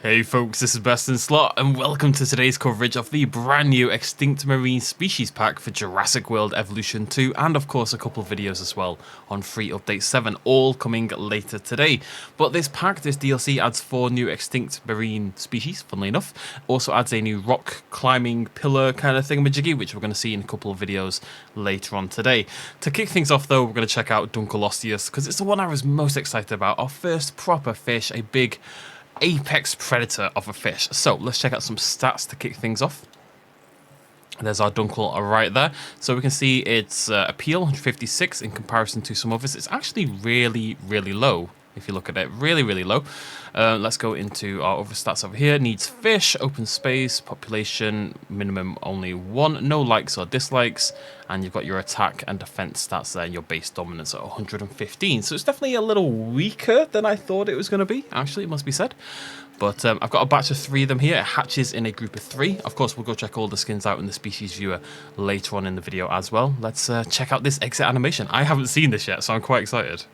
Hey folks, this is BestInSlot and welcome to today's coverage of the brand new Extinct Marine Species Pack for Jurassic World Evolution 2 and of course a couple of videos as well on Free Update 7, all coming later today. But this pack, this DLC adds 4 new extinct marine species, funnily enough. Also adds a new rock climbing pillar kind of thingamajiggy, which we're going to see in a couple of videos later on today. To kick things off though, we're going to check out Dunkleosteus because it's the one I was most excited about. Our first proper fish, a big apex predator of a fish. So let's check out some stats to kick things off. There's our Dunkel right there. So we can see its appeal 156 in comparison to some others. It's actually really low. If you look at it, really low. Let's go into our other stats over here. Needs fish, open space, population, minimum only 1, no likes or dislikes, and you've got your attack and defense stats there, and your base dominance at 115. So it's definitely a little weaker than I thought it was going to be, actually, it must be said. But I've got a batch of 3 of them here. It hatches in a group of 3. Of course, we'll go check all the skins out in the species viewer later on in the video as well. Let's check out this exit animation. I haven't seen this yet, so I'm quite excited.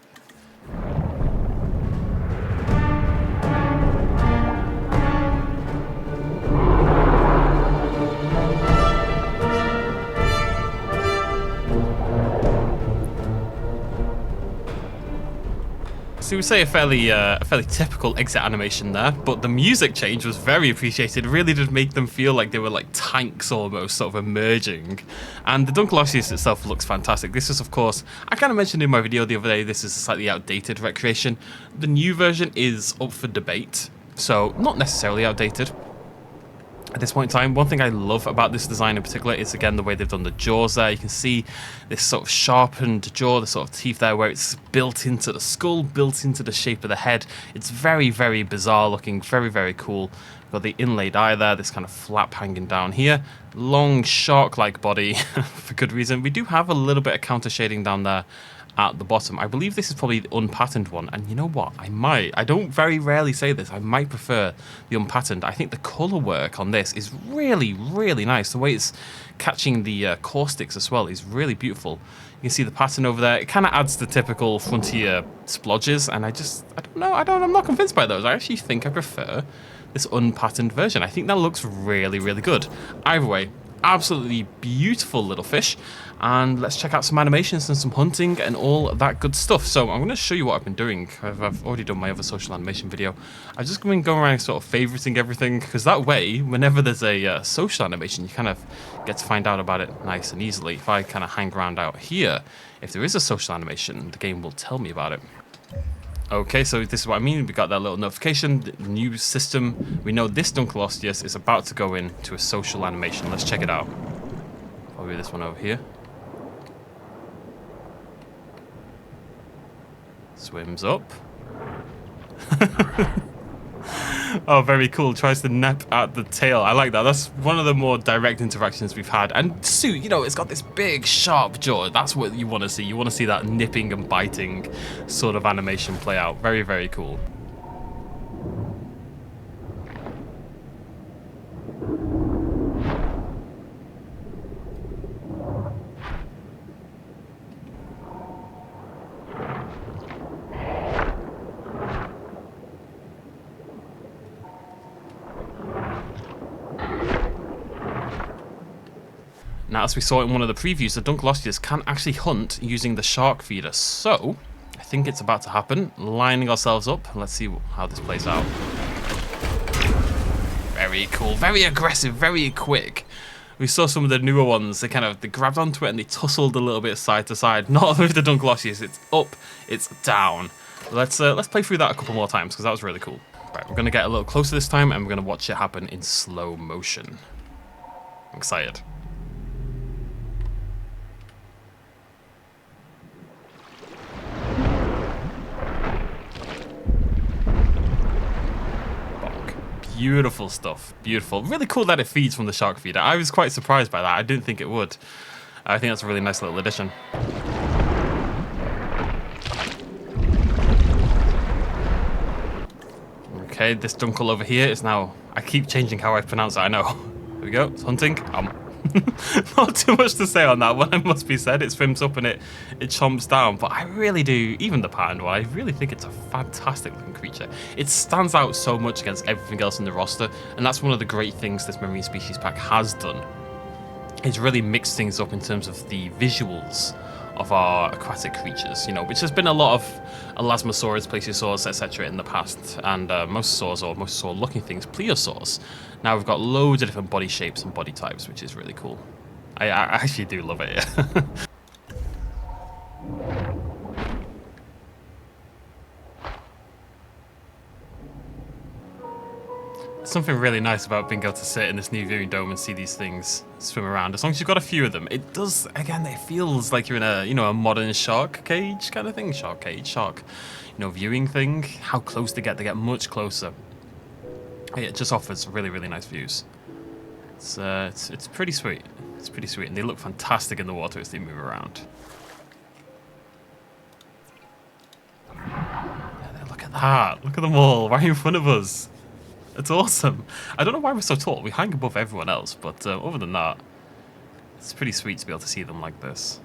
So we say a fairly typical exit animation there, but the music change was very appreciated. It really did make them feel like they were like tanks almost, sort of emerging. And the Dunkleosteus itself looks fantastic. This is, of course, I kind of mentioned in my video the other day, this is a slightly outdated recreation. The new version is up for debate, so not necessarily outdated at this point in time. One thing I love about this design in particular is, again, the way they've done the jaws there. You can see this sort of sharpened jaw, the sort of teeth there, where it's built into the skull, built into the shape of the head. It's very bizarre looking, very cool. Got the inlaid eye there, this kind of flap hanging down here. Long shark-like body, for good reason. We do have a little bit of counter shading down there at the bottom. I believe this is probably the unpatterned one, and you know what, I don't very rarely say this, I might prefer the unpatterned. I think the colour work on this is really nice. The way it's catching the caustics as well is really beautiful. You can see the pattern over there. It kind of adds the typical frontier splodges, and I don't know, I'm not convinced by those. I actually think I prefer this unpatterned version. I think that looks really good. Either way, absolutely beautiful little fish. And let's check out some animations and some hunting and all that good stuff. So I'm going to show you what I've been doing. I've already done my other social animation video. I've just been going around sort of favoriting everything, because that way, whenever there's a social animation, you kind of get to find out about it nice and easily. If I kind of hang around out here, if there is a social animation, the game will tell me about it. Okay, so this is what I mean. We got that little notification, the new system. We know this Dunkleosteus is about to go into a social animation. Let's check it out. Probably this one over here. Swims up. Oh, very cool. Tries to nap at the tail. I like that. That's one of the more direct interactions we've had. And Sue, you know, it's got this big, sharp jaw. That's what you want to see. You want to see that nipping and biting sort of animation play out. Very cool. Now, as we saw in one of the previews, the Dunkleosteus can actually hunt using the shark feeder. So, I think it's about to happen. Lining ourselves up. Let's see how this plays out. Very cool. Very aggressive. Very quick. We saw some of the newer ones. They grabbed onto it and they tussled a little bit side to side. Not with the Dunkleosteus. It's up. It's down. Let's play through that a couple more times, because that was really cool. Right, we're going to get a little closer this time, and we're going to watch it happen in slow motion. I'm excited. Beautiful stuff. Beautiful. Really cool that it feeds from the shark feeder. I was quite surprised by that. I didn't think it would. I think that's a really nice little addition. Okay, this Dunkel over here is now... I keep changing how I pronounce it, I know. Here we go. It's hunting. Not too much to say on that one, it must be said. It swims up and it chomps down, but I really do, even the pattern one, I really think it's a fantastic looking creature. It stands out so much against everything else in the roster, and that's one of the great things this marine species pack has done. It's really mixed things up in terms of the visuals of our aquatic creatures, you know, which has been a lot of elasmosaurs, plesiosaurs, etc. in the past, and mosasaurs or mosasaur looking things, plesiosaurs. Now we've got loads of different body shapes and body types, which is really cool. I actually do love it. Yeah. Something really nice about being able to sit in this new viewing dome and see these things swim around. As long as you've got a few of them, it does, again, it feels like you're in a, you know, a modern shark cage kind of thing. Shark cage, shark, you know, viewing thing. How close they get much closer. It just offers really, really nice views. It's pretty sweet. It's pretty sweet, and they look fantastic in the water as they move around. Yeah, look at that. Look at them all right in front of us. It's awesome. I don't know why we're so tall. We hang above everyone else, but other than that, it's pretty sweet to be able to see them like this.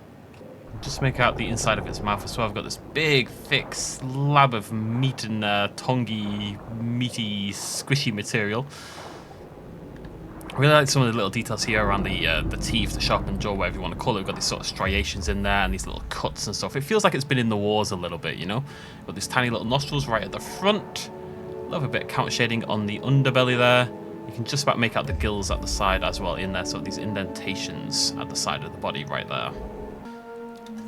Just make out the inside of its mouth as well. I've got this big, thick slab of meat and tongy, meaty, squishy material. I really like some of the little details here around the teeth, the sharpened jaw, whatever you want to call it. We've got these sort of striations in there and these little cuts and stuff. It feels like it's been in the wars a little bit, you know? Got these tiny little nostrils right at the front. Love a bit of counter shading on the underbelly there. You can just about make out the gills at the side as well in there, so these indentations at the side of the body right there.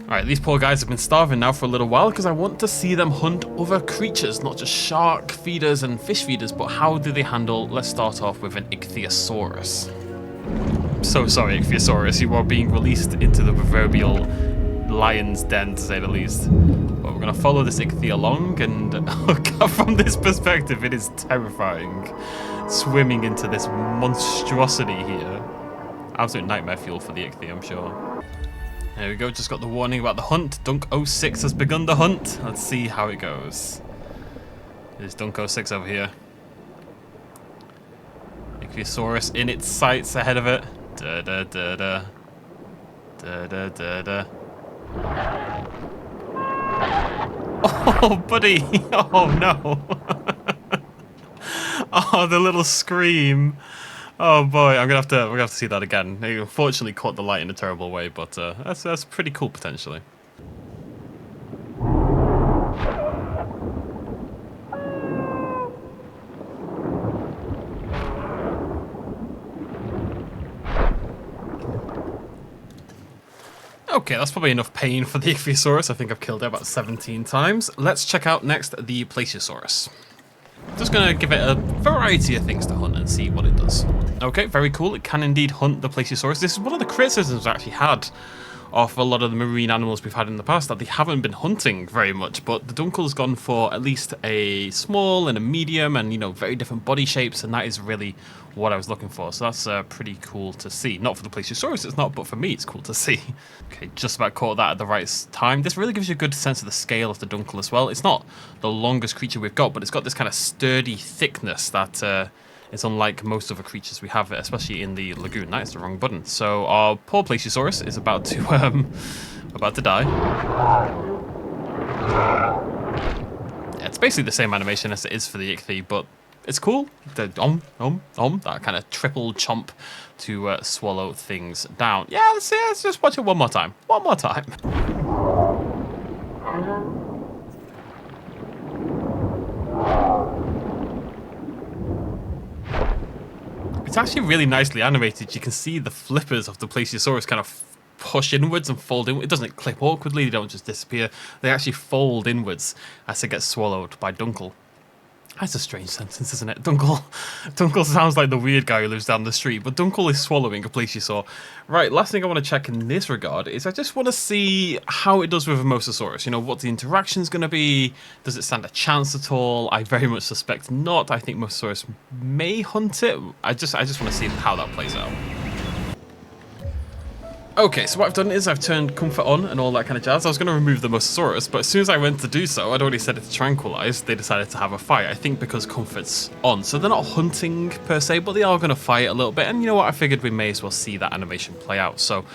Alright, these poor guys have been starving now for a little while because I want to see them hunt other creatures, not just shark feeders and fish feeders, but how do they handle, let's start off with an ichthyosaurus. I'm so sorry, ichthyosaurus, you are being released into the proverbial lion's den, to say the least. But we're going to follow this ichthy along, and oh God, from this perspective, it is terrifying. Swimming into this monstrosity here. Absolute nightmare fuel for the ichthy, I'm sure. There we go, just got the warning about the hunt. Dunk 06 has begun the hunt. Let's see how it goes. There's Dunk 06 over here. Ichthyosaurus in its sights ahead of it. Da da da da. Da da da da. Oh, buddy! Oh no! Oh, the little scream! Oh boy, we're gonna have to see that again. He unfortunately caught the light in a terrible way, but that's pretty cool potentially. Okay, that's probably enough pain for the Ichthyosaurus. I think I've killed it about 17 times. Let's check out next the Plesiosaurus. Just going to give it a variety of things to hunt and see what it does. Okay, very cool. It can indeed hunt the Plesiosaurus. This is one of the criticisms I've actually had of a lot of the marine animals we've had in the past, that they haven't been hunting very much, but the Dunkel's gone for at least a small and a medium and, you know, very different body shapes, and that is really what I was looking for. So that's pretty cool to see. Not for the Plesiosaurus, it's not, but for me it's cool to see. Okay, just about caught that at the right time. This really gives you a good sense of the scale of the Dunkel as well. It's not the longest creature we've got, but it's got this kind of sturdy thickness that it's unlike most other creatures we have, especially in the lagoon. That is the wrong button. So our poor Plesiosaurus is about to die. Yeah, it's basically the same animation as it is for the ichthy, but it's cool. The that kind of triple chomp to swallow things down. Yeah, let's just watch it one more time. One more time. It's actually really nicely animated. You can see the flippers of the Plesiosaurus kind of push inwards and fold in. It doesn't clip awkwardly. They don't just disappear. They actually fold inwards as it gets swallowed by Dunkel. That's a strange sentence, isn't it? Dunkel sounds like the weird guy who lives down the street, but Dunkel is swallowing a plesiosaur. Right, last thing I want to check in this regard is I just want to see how it does with a Mosasaurus. You know, what the interaction's going to be. Does it stand a chance at all? I very much suspect not. I think Mosasaurus may hunt it. I just want to see how that plays out. Okay, so what I've done is I've turned comfort on and all that kind of jazz. I was going to remove the Mosasaurus, but as soon as I went to do so, I'd already set it to tranquilize. They decided to have a fight, I think because comfort's on. So they're not hunting per se, but they are going to fight a little bit. And you know what? I figured we may as well see that animation play out. So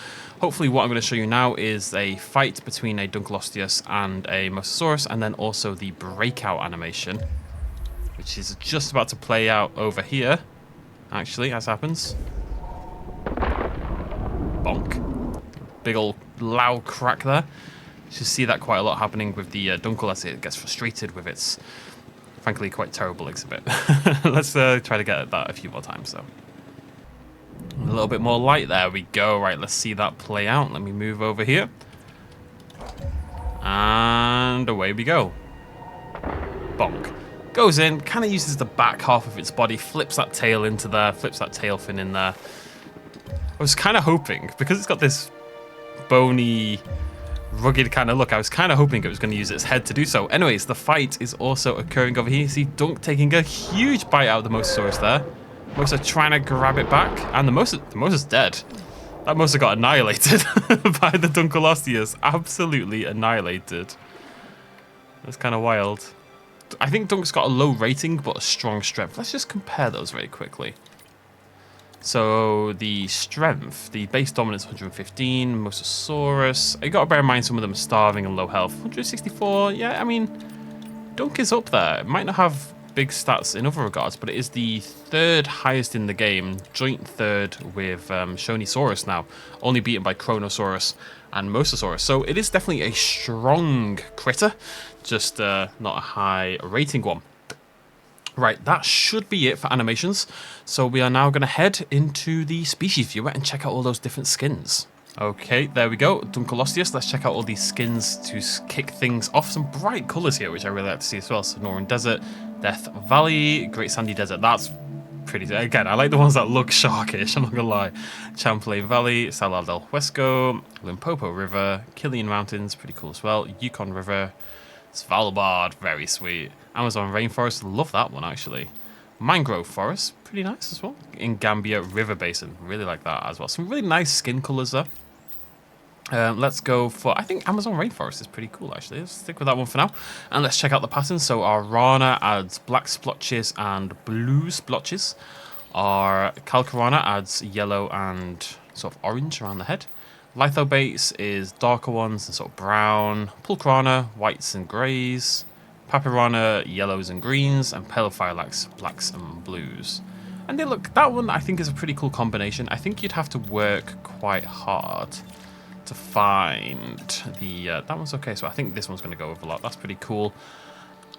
hopefully what I'm going to show you now is a fight between a Dunkleosteus and a Mosasaurus, and then also the breakout animation, which is just about to play out over here, actually, as happens. Bonk. Big old loud crack there. You should see that quite a lot happening with the Dunkel as it gets frustrated with its, frankly, quite terrible exhibit. Let's try to get that a few more times, though. A little bit more light. There we go. Right, let's see that play out. Let me move over here. And away we go. Bonk. Goes in, kind of uses the back half of its body, flips that tail into there, flips that tail fin in there. I was kind of hoping, because it's got this bony, rugged kind of look, I was kind of hoping it was going to use its head to do so. Anyways, the fight is also occurring over here. You see Dunk taking a huge bite out of the Mosasaurus there. Mosa trying to grab it back, and the Mosa's dead. That Mosa got annihilated by the Dunkleosteus. Absolutely annihilated. That's kind of wild. I think Dunk's got a low rating, but a strong strength. Let's just compare those very quickly. So the strength, the base dominance 115, Mosasaurus. You got to bear in mind some of them are starving and low health. 164, yeah, I mean, Dunk is up there. It might not have big stats in other regards, but it is the third highest in the game, joint third with Shonisaurus now, only beaten by Chronosaurus and Mosasaurus. So it is definitely a strong critter, just not a high rating one. Right, that should be it for animations. So we are now going to head into the species viewer and check out all those different skins. Okay, there we go. Dunkleosteus. Let's check out all these skins to kick things off. Some bright colours here, which I really like to see as well. Sonoran Desert, Death Valley, Great Sandy Desert. That's pretty... Again, I like the ones that look sharkish, I'm not going to lie. Champlain Valley, Salar del Huesco, Limpopo River, Killian Mountains, pretty cool as well. Yukon River, Svalbard, very sweet. Amazon Rainforest, love that one actually. Mangrove Forest, pretty nice as well. In Gambia River Basin, really like that as well. Some really nice skin colours there. Let's go for, I think Amazon Rainforest is pretty cool actually. Let's stick with that one for now. And let's check out the patterns. So our Rana adds black splotches and blue splotches. Our Calcarana adds yellow and sort of orange around the head. Lithobates is darker ones and sort of brown. Pulcrana, whites and greys. Papyrana, yellows and greens, and Pelophylax, blacks and blues. And they look, that one I think is a pretty cool combination. I think you'd have to work quite hard to find the, that one's okay, so I think this one's going to go over a lot. That's pretty cool.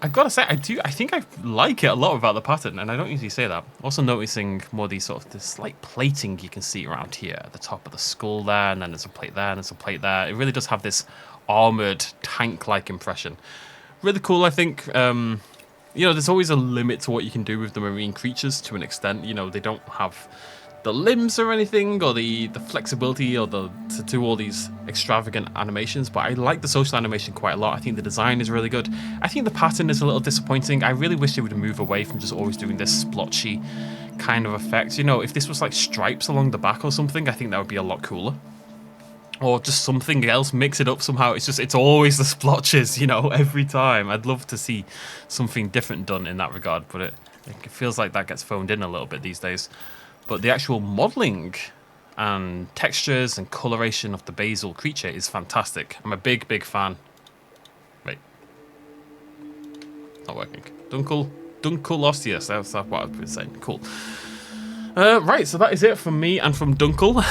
I've got to say, I think I like it a lot about the pattern, and I don't usually say that. Also noticing more these sort of, this slight plating you can see around here, at the top of the skull there, and then there's a plate there, and there's a plate there. It really does have this armoured, tank-like impression. Really cool, I think. You know, there's always a limit to what you can do with the marine creatures to an extent. You know, they don't have the limbs or anything, or the flexibility, or to do all these extravagant animations, but I like the social animation quite a lot. I think the design is really good. I think the pattern is a little disappointing. I really wish they would move away from just always doing this splotchy kind of effect. You know, if this was like stripes along the back or something, I think that would be a lot cooler. Or just something else, mix it up somehow. It's always the splotches, you know, every time. I'd love to see something different done in that regard, but it feels like that gets phoned in a little bit these days. But the actual modelling and textures and coloration of the basal creature is fantastic. I'm a big, big fan. Wait. Not working. Dunkleosteus, that's what I've been saying. Cool. Right, so that is it from me and from Dunkel.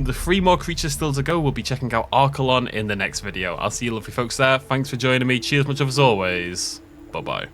The 3 more creatures still to go. We'll be checking out Archelon in the next video. I'll see you lovely folks there. Thanks for joining me. Cheers much as always. Bye-bye.